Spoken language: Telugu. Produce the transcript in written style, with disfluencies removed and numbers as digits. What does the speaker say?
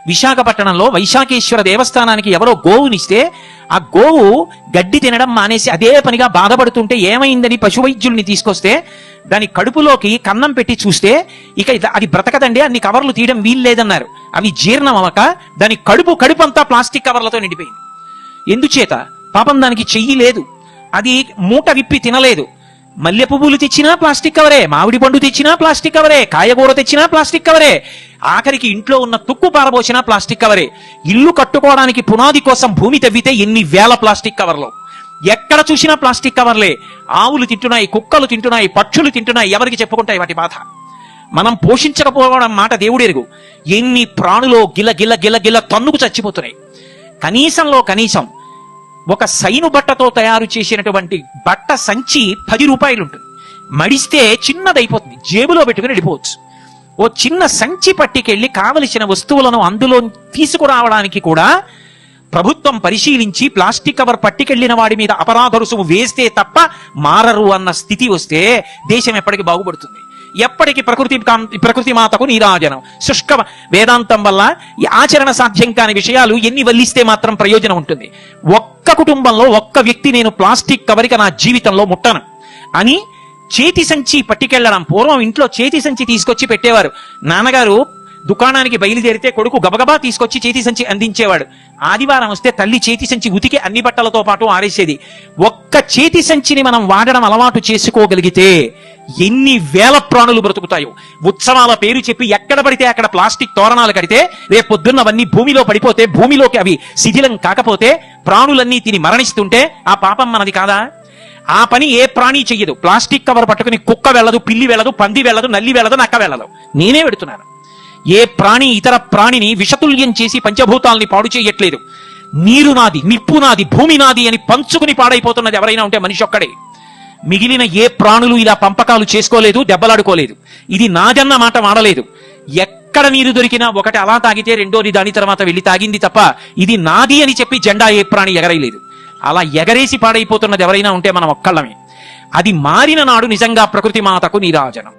విశాఖపట్నంలో వైశాఖేశ్వర దేవస్థానానికి ఎవరో గోవునిస్తే ఆ గోవు గడ్డి తినడం మానేసి అదే పనిగా బాధపడుతుంటే ఏమైందని పశువైద్యుల్ని తీసుకొస్తే దాని కడుపులోకి కన్నం పెట్టి చూస్తే ఇక అది బ్రతకదండి, అన్ని కవర్లు తీయడం వీల్లేదన్నారు. అవి జీర్ణం అవ్వక దాని కడుపు అంతా ప్లాస్టిక్ కవర్లతో నిండిపోయింది. ఎందుచేత? పాపం దానికి చెయ్యి లేదు, అది మూట విప్పి తినలేదు. మల్లె పువ్వులు తెచ్చినా ప్లాస్టిక్ కవరే, మామిడి పండు తెచ్చినా ప్లాస్టిక్ కవరే, కాయగూర తెచ్చినా ప్లాస్టిక్ కవరే, ఆఖరికి ఇంట్లో ఉన్న తుక్కు పారబోసినా ప్లాస్టిక్ కవరే. ఇల్లు కట్టుకోవడానికి పునాది కోసం భూమి తవ్వితే ఎన్ని వేల ప్లాస్టిక్ కవర్లు, ఎక్కడ చూసినా ప్లాస్టిక్ కవర్లే. ఆవులు తింటున్నాయి, కుక్కలు తింటున్నాయి, పక్షులు తింటున్నాయి, ఎవరికి చెప్పుకుంటాయి వాటి బాధ? మనం పోషించకపోవడం మాట దేవుడెరుగు. ఎన్ని ప్రాణులో గిల గిల గిల గిల తన్నుకు చచ్చిపోతున్నాయి. కనీసంలో కనీసం ఒక సైను బట్టతో తయారు చేసినటువంటి బట్ట సంచి 10 రూపాయలు ఉంటుంది. మడిస్తే చిన్నదైపోతుంది, జేబులో పెట్టుకుని వెళ్ళిపోవచ్చు. ఓ చిన్న సంచి పట్టుకెళ్ళి కావలసిన వస్తువులను అందులో తీసుకురావడానికి కూడా ప్రభుత్వం పరిశీలించి ప్లాస్టిక్ కవర్ పట్టుకెళ్లిన వాడి మీద అపరాధ రుసుము వేస్తే తప్ప మారరు అన్న స్థితి వస్తే దేశం ఎప్పటికి బాగుపడుతుంది? ఎప్పటికీ ప్రకృతి మాతకు నీరాజనం. శుష్క వేదాంతం వల్ల ఈ ఆచరణ సాధ్యం కాని విషయాలు ఎన్ని వల్లిస్తే మాత్రం ప్రయోజనం ఉంటుంది? ఒక్క కుటుంబంలో ఒక్క వ్యక్తి నేను ప్లాస్టిక్ కవరిక నా జీవితంలో ముట్టను అని చేతి సంచి పట్టుకెళ్లడం. పూర్వం ఇంట్లో చేతి సంచి తీసుకొచ్చి పెట్టేవారు. నాన్నగారు దుకాణానికి బయలుదేరితే కొడుకు గబగబా తీసుకొచ్చి చేతి సంచి అందించేవాడు. ఆదివారం వస్తే తల్లి చేతి సంచి ఉతికి అన్ని బట్టలతో పాటు ఆరేసేది. ఒక్క చేతి సంచిని మనం వాడడం అలవాటు చేసుకోగలిగితే ఎన్ని వేల ప్రాణులు బ్రతుకుతాయో. ఉత్సవాల పేరు చెప్పి ఎక్కడ పడితే అక్కడ ప్లాస్టిక్ తోరణాలు కడితే రేపు పొద్దున్నవన్నీ భూమిలో పడిపోతే, భూమిలోకి అవి శిథిలం కాకపోతే, ప్రాణులన్నీ తిని మరణిస్తుంటే ఆ పాపం మనది కాదా? ఆ పని ఏ ప్రాణి చెయ్యదు. ప్లాస్టిక్ కవర్ పట్టుకుని కుక్క వెళ్ళదు, పిల్లి వెళ్ళదు, పంది వెళ్ళదు, నల్లి వెళ్ళదు, నక్క వెళ్ళదు. నేనే పెడుతున్నాను. ఏ ప్రాణి ఇతర ప్రాణిని విషతుల్యం చేసి పంచభూతాల్ని పాడు చేయట్లేదు. నీరు నాది, నిప్పు నాది, భూమి నాది అని పంచుకుని పాడైపోతున్నది ఎవరైనా ఉంటే మనిషి ఒక్కడే. మిగిలిన ఏ ప్రాణులు ఇలా పంపకాలు చేసుకోలేదు, దెబ్బలాడుకోలేదు. ఇది నాదన్న మాట వాడలేదు. ఎక్కడ నీరు దొరికినా ఒకటి అలా తాగితే రెండోది దాని తర్వాత వెళ్ళి తాగింది తప్ప ఇది నాది అని చెప్పి జెండా ఏ ప్రాణి ఎగరేయలేదు. అలా ఎగరేసి పాడైపోతున్నది ఎవరైనా ఉంటే మనం ఒక్కళ్ళమే. అది మారిన నాడు నిజంగా ప్రకృతి మాతకు నీరాజనం.